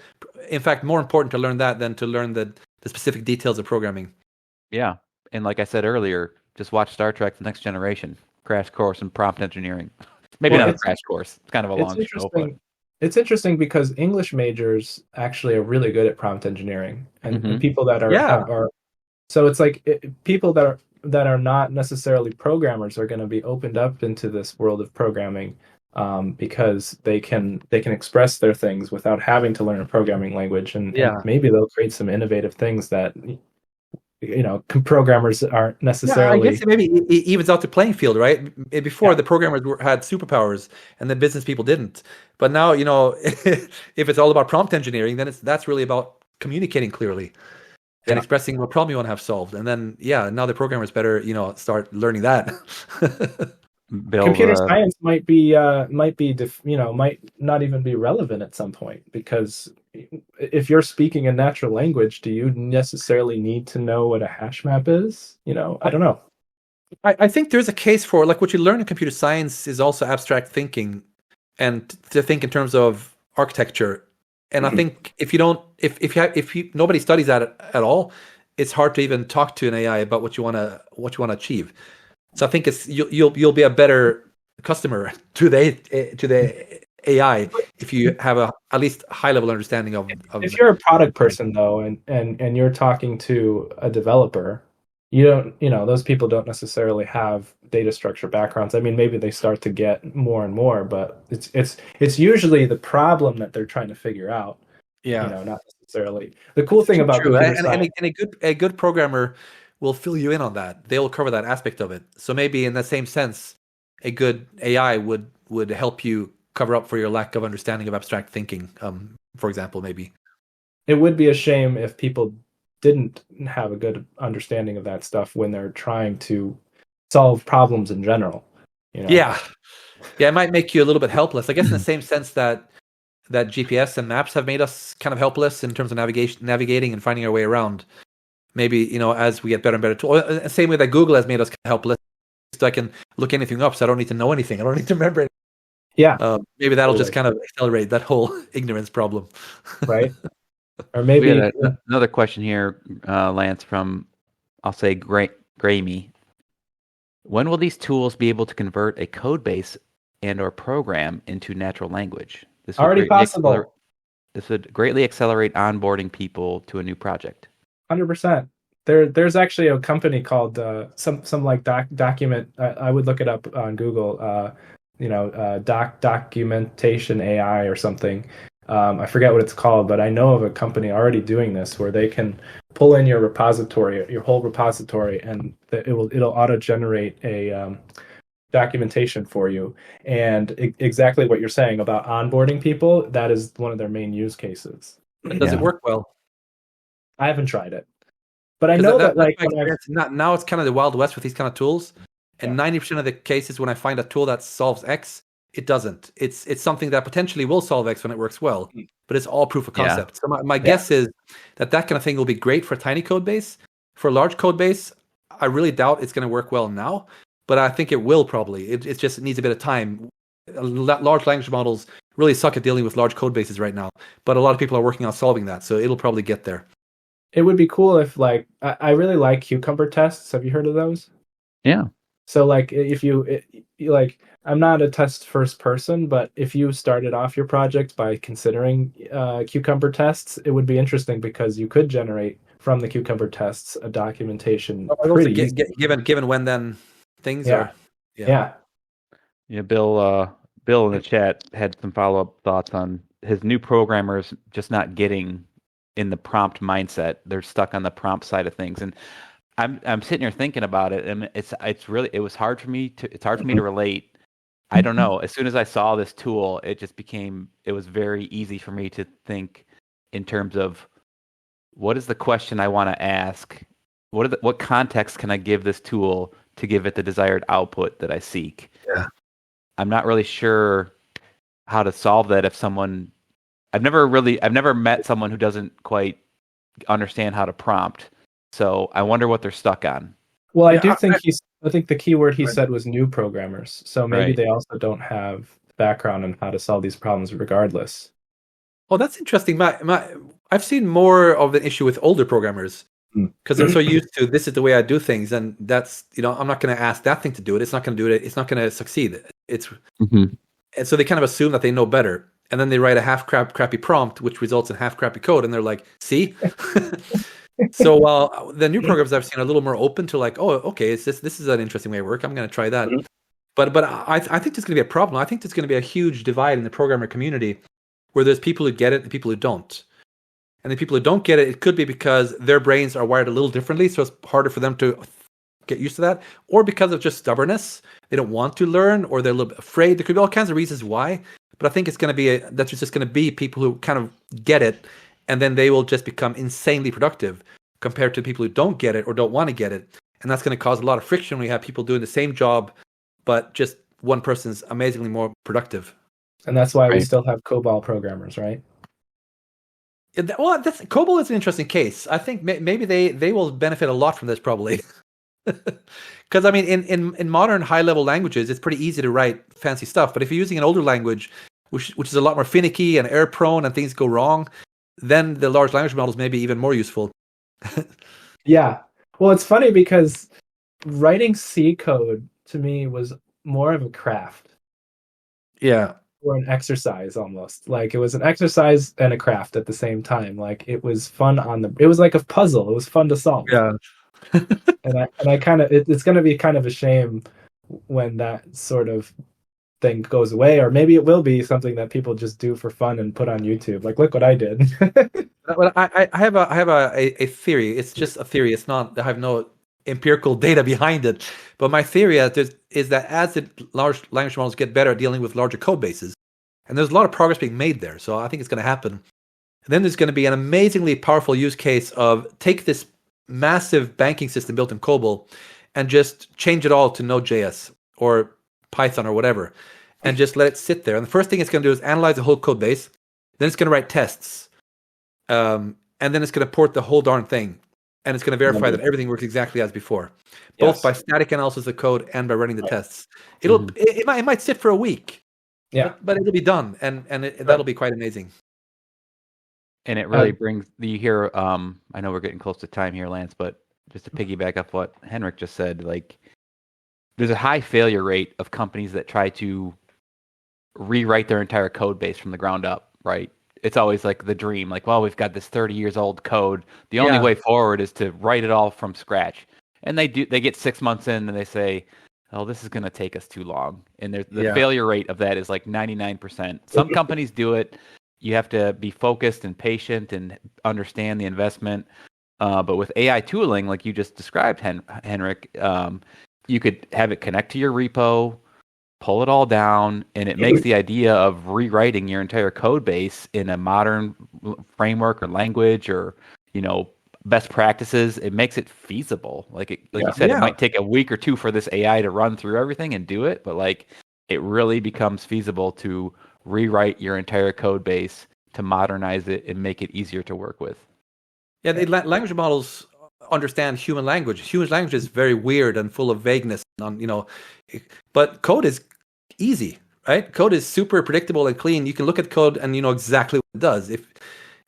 In fact, more important to learn that than to learn the specific details of programming. Yeah, and like I said earlier, just watch Star Trek: The Next Generation. Crash course in prompt engineering. Maybe not a crash course. It's kind of a long show. But... It's interesting because English majors actually are really good at prompt engineering, and people that are so it's like people that are not necessarily programmers are going to be opened up into this world of programming, because they can express their things without having to learn a programming language, and maybe they'll create some innovative things that programmers aren't necessarily. I guess maybe it evens out the playing field, right? Before the programmers had superpowers and the business people didn't. But now, if it's all about prompt engineering, then that's really about communicating clearly and expressing what problem you want to have solved. And then, now the programmers better, start learning that. Computer science might not even be relevant at some point, because if you're speaking a natural language, do you necessarily need to know what a hash map is? I don't know. I think there's a case for, like, what you learn in computer science is also abstract thinking, and to think in terms of architecture. And I think if nobody studies that at all, it's hard to even talk to an AI about what you want to achieve. So I think you'll be a better customer to the AI if you have at least high level understanding of. If you're a product person though, and you're talking to a developer, those people don't necessarily have data structure backgrounds. I mean, maybe they start to get more and more, but it's usually the problem that they're trying to figure out. Not necessarily. The cool thing about computer science, and a good programmer will fill you in on that. They'll cover that aspect of it. So maybe in the same sense, a good AI would help you cover up for your lack of understanding of abstract thinking, for example, maybe. It would be a shame if people didn't have a good understanding of that stuff when they're trying to solve problems in general. Yeah, it might make you a little bit helpless. I guess in the same sense that GPS and maps have made us kind of helpless in terms of navigating and finding our way around. Maybe, as we get better and better tools, same way that Google has made us helpless, so I can look anything up, so I don't need to know anything. I don't need to remember it. Yeah. Maybe that'll just kind of accelerate that whole ignorance problem. Right. Or maybe we had another question here, Lance, from, I'll say, Gramey. When will these tools be able to convert a code base and or program into natural language? This already possible. This would greatly accelerate onboarding people to a new project. 100%. There's actually a company called some like document. I would look it up on Google. Documentation AI or something. I forget what it's called, but I know of a company already doing this, where they can pull in your repository, your whole repository, and it'll auto generate a documentation for you. And exactly what you're saying about onboarding people, that is one of their main use cases. Does it work well? I haven't tried it, but I know that like now it's kind of the Wild West with these kind of tools, and 90% of the cases when I find a tool that solves X, it doesn't. It's something that potentially will solve X when it works well, but it's all proof of concept. So my guess is that kind of thing will be great for a tiny code base. For a large code base, I really doubt it's going to work well now, but I think it will probably. It just needs a bit of time. Large language models really suck at dealing with large code bases right now, but a lot of people are working on solving that, so it'll probably get there. It would be cool if, like, I really like cucumber tests. Have you heard of those? Yeah. So, like, if you I'm not a test first person, but if you started off your project by considering cucumber tests, it would be interesting because you could generate from the cucumber tests a documentation. Given when then things are. Yeah. Bill in the chat had some follow-up thoughts on his new programmers just not getting in the prompt mindset. They're stuck on the prompt side of things, and I'm sitting here thinking about it, and it's hard for me to relate. I don't know. As soon as I saw this tool, it was very easy for me to think in terms of what is the question I want to ask? What context can I give this tool to give it the desired output that I seek? Yeah. I'm not really sure how to solve that if someone I've never met someone who doesn't quite understand how to prompt. So I wonder what they're stuck on. Well, I think the key word he said was new programmers. So maybe they also don't have background on how to solve these problems regardless. Well, that's interesting. I've seen more of an issue with older programmers because they're so used to this is the way I do things, and that's I'm not going to ask that thing to do it. It's not going to do it. It's not going to succeed. And so they kind of assume that they know better. And then they write a half crappy prompt, which results in half crappy code, and they're like, "See." So the new programs I've seen are a little more open to like, "Oh, okay, this is an interesting way of work. I'm going to try that." But I think there's going to be a problem. I think there's going to be a huge divide in the programmer community, where there's people who get it and people who don't. And the people who don't get it, it could be because their brains are wired a little differently, so it's harder for them to get used to that, or because of just stubbornness. They don't want to learn, or they're a little bit afraid. There could be all kinds of reasons why. But I think it's going to be that's just going to be people who kind of get it, and then they will just become insanely productive compared to people who don't get it or don't want to get it. And that's going to cause a lot of friction when you have people doing the same job, but just one person's amazingly more productive. And that's why we still have COBOL programmers, right? Well, COBOL is an interesting case. I think maybe they will benefit a lot from this, probably. Because I mean, in modern high-level languages, it's pretty easy to write fancy stuff. But if you're using an older language, which is a lot more finicky and error-prone and things go wrong, then the large language models may be even more useful. Yeah. Well, it's funny because writing C code to me was more of a craft. Yeah. Or an exercise almost. Like it was an exercise and a craft at the same time. Like it was fun it was like a puzzle. It was fun to solve. Yeah. and I kind of it's going to be kind of a shame when that sort of thing goes away, or maybe it will be something that people just do for fun and put on YouTube. Like, look what I did. Well, I have a theory. It's just a theory. It's not. I have no empirical data behind it. But my theory is that as the large language models get better at dealing with larger code bases, and there's a lot of progress being made there, so I think it's going to happen. And then there's going to be an amazingly powerful use case of take this massive banking system built in COBOL and just change it all to Node.js or Python or whatever, and just let it sit there. And the first thing it's going to do is analyze the whole code base. Then it's going to write tests. And then it's going to port the whole darn thing. And it's going to verify that everything works exactly as before, both by static analysis of code and by running the tests. It might sit for a week, but it'll be done, and that'll be quite amazing. And it really brings you hear. I know we're getting close to time here, Lance, but just to piggyback off what Henrik just said, like there's a high failure rate of companies that try to rewrite their entire code base from the ground up, right? It's always like the dream, like, well, we've got this 30 years old code. The only way forward is to write it all from scratch. And they get 6 months in and they say, oh, this is going to take us too long. And the failure rate of that is like 99%. Some companies do it. You have to be focused and patient and understand the investment. But with AI tooling, like you just described, Henrik, you could have it connect to your repo, pull it all down, and it makes the idea of rewriting your entire code base in a modern framework or language or, best practices. It makes it feasible. Like you said, it might take a week or two for this AI to run through everything and do it, but like it really becomes feasible to rewrite your entire code base to modernize it and make it easier to work with. Yeah, the language models understand human language. Human language is very weird and full of vagueness. But code is easy, right? Code is super predictable and clean. You can look at code and you know exactly what it does.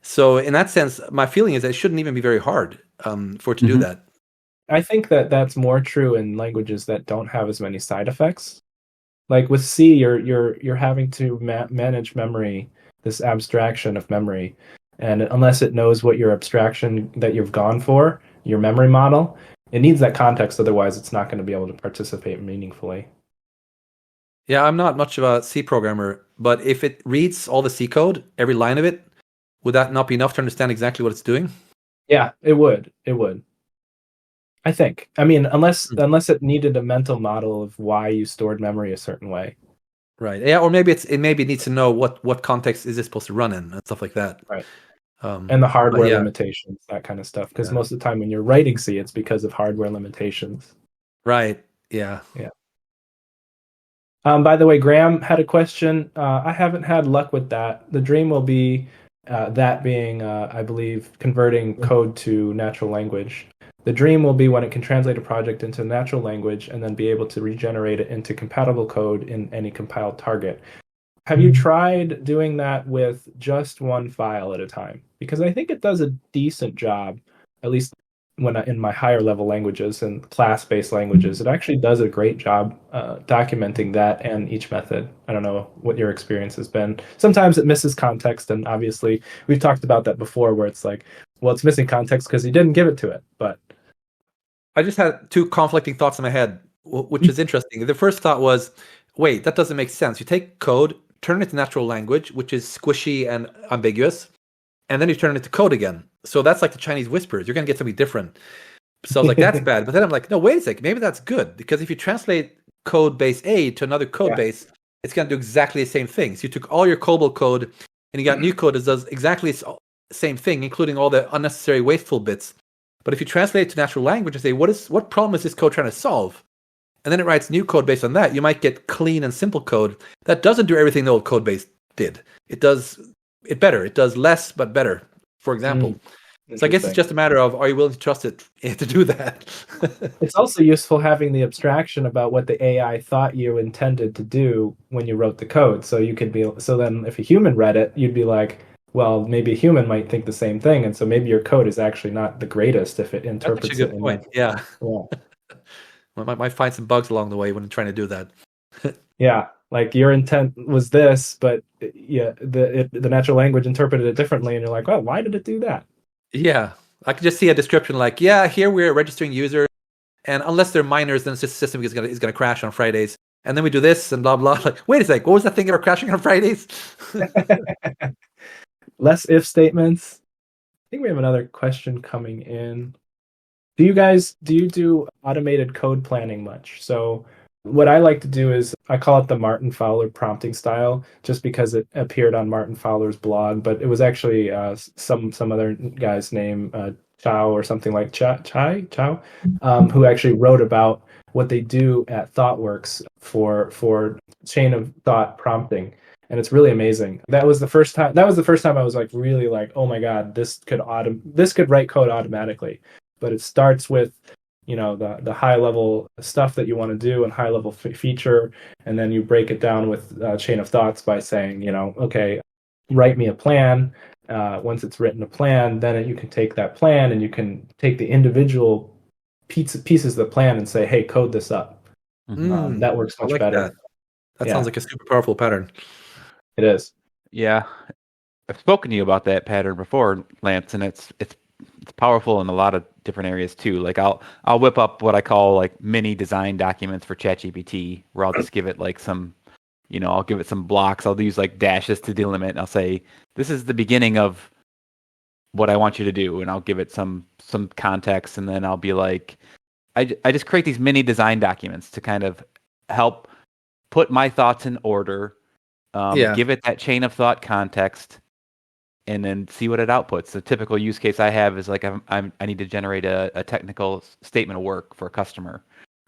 So in that sense, my feeling is that it shouldn't even be very hard for it to do that. I think that that's more true in languages that don't have as many side effects. Like with C, you're having to manage memory, this abstraction of memory, and unless it knows what your abstraction that you've gone for, your memory model, it needs that context. Otherwise, it's not going to be able to participate meaningfully. Yeah, I'm not much of a C programmer, but if it reads all the C code, every line of it, would that not be enough to understand exactly what it's doing? Yeah, it would. It would. I think. I mean, unless it needed a mental model of why you stored memory a certain way. Right. Yeah, or maybe it needs to know what context is it supposed to run in and stuff like that. Right. And the hardware limitations, that kind of stuff. Because most of the time when you're writing C, it's because of hardware limitations. Right. Yeah. Yeah. By the way, Graham had a question. I haven't had luck with that. The dream will be that being, I believe, converting code to natural language. The dream will be when it can translate a project into natural language and then be able to regenerate it into compatible code in any compiled target. Have you tried doing that with just one file at a time? Because I think it does a decent job, at least when in my higher level languages and class-based languages. It actually does a great job documenting that and each method. I don't know what your experience has been. Sometimes it misses context, and obviously we've talked about that before, where it's like, well, it's missing context because you didn't give it to it. But I just had two conflicting thoughts in my head, which is interesting. The first thought was, wait, that doesn't make sense. You take code, turn it to natural language, which is squishy and ambiguous, and then you turn it into code again. So that's like the Chinese whispers. You're going to get something different. So I was like, that's bad. But then I'm like, no, wait a second. Maybe that's good. Because if you translate code base A to another code base, it's going to do exactly the same thing. So you took all your COBOL code and you got new code that does exactly the same thing, including all the unnecessary wasteful bits. But if you translate it to natural language and say, what problem is this code trying to solve? And then it writes new code based on that, you might get clean and simple code that doesn't do everything the old code base did. It does it better. It does less, but better, for example. So I guess it's just a matter of, are you willing to trust it to do that? It's also useful having the abstraction about what the AI thought you intended to do when you wrote the code. So you could be, so then if a human read it, you'd be like, well, maybe a human might think the same thing. And so maybe your code is actually not the greatest if it interprets That's a good point. Yeah. I might find some bugs along the way when I'm trying to do that. Yeah, like your intent was this, but the natural language interpreted it differently, and you're like, well, why did it do that? Yeah, I could just see a description like, yeah, here we're registering users, and unless they're minors, then it's just the system is gonna crash on Fridays. And then we do this and blah blah. Like, wait a sec, what was that thing about crashing on Fridays? Less if statements. I think we have another question coming in. Do you do automated code planning much? So what I like to do is I call it the Martin Fowler prompting style, just because it appeared on Martin Fowler's blog, but it was actually some other guy's name, Chow or something like Chow, who actually wrote about what they do at ThoughtWorks for chain of thought prompting. And it's really amazing. That was the first time I was like really like, oh my God, this could write code automatically. But it starts with, the high level stuff that you want to do and high level feature, and then you break it down with chain of thoughts by saying, okay, write me a plan. Once it's written a plan, then you can take that plan and you can take the individual pieces of the plan and say, hey, code this up. That works much better. That sounds like a super powerful pattern. It is. Yeah, I've spoken to you about that pattern before, Lance, and it's powerful in a lot of different areas too. Like I'll whip up what I call like mini design documents for ChatGPT, where I'll just give it like some, I'll give it some blocks. I'll use like dashes to delimit, and I'll say, this is the beginning of what I want you to do, and I'll give it some context, and then I'll be like, I just create these mini design documents to kind of help put my thoughts in order, give it that chain of thought context, and then see what it outputs. The typical use case I have is like I need to generate a technical statement of work for a customer,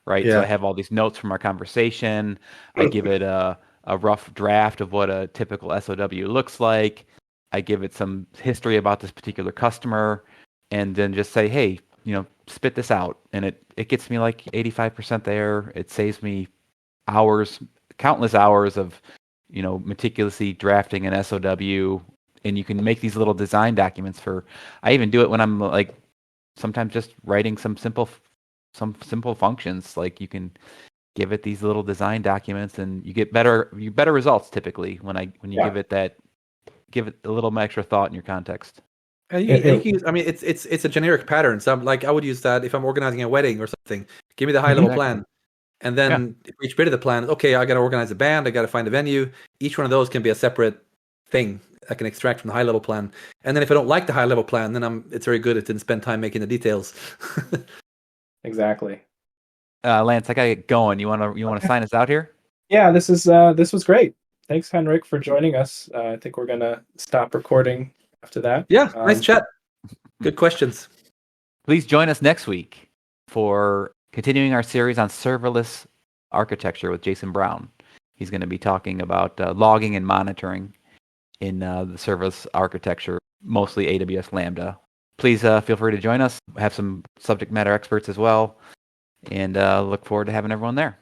right? Yeah. So I have all these notes from our conversation. I give it a rough draft of what a typical SOW looks like. I give it some history about this particular customer, and then just say, hey, spit this out. And it gets me like 85% there. It saves me countless hours of, meticulously drafting an SOW. And you can make these little design documents I even do it when I'm like sometimes just writing some simple functions. Like you can give it these little design documents, and you get better results typically when you give it a little extra thought in your context. It's a generic pattern. So I would use that if I'm organizing a wedding or something. Give me the high level plan, and then for each bit of the plan, okay, I got to organize a band, I got to find a venue. Each one of those can be a separate thing I can extract from the high level plan. And then if I don't like the high level plan, then it's very good. It didn't spend time making the details. Exactly. Lance, I gotta get going. You wanna sign us out here? Yeah, this was great. Thanks, Henrik, for joining us. I think we're gonna stop recording after that. Yeah, nice chat. Good questions. Please join us next week for continuing our series on serverless architecture with Jason Brown. He's going to be talking about logging and monitoring in the service architecture, mostly AWS Lambda. Please feel free to join us. Have some subject matter experts as well, and look forward to having everyone there.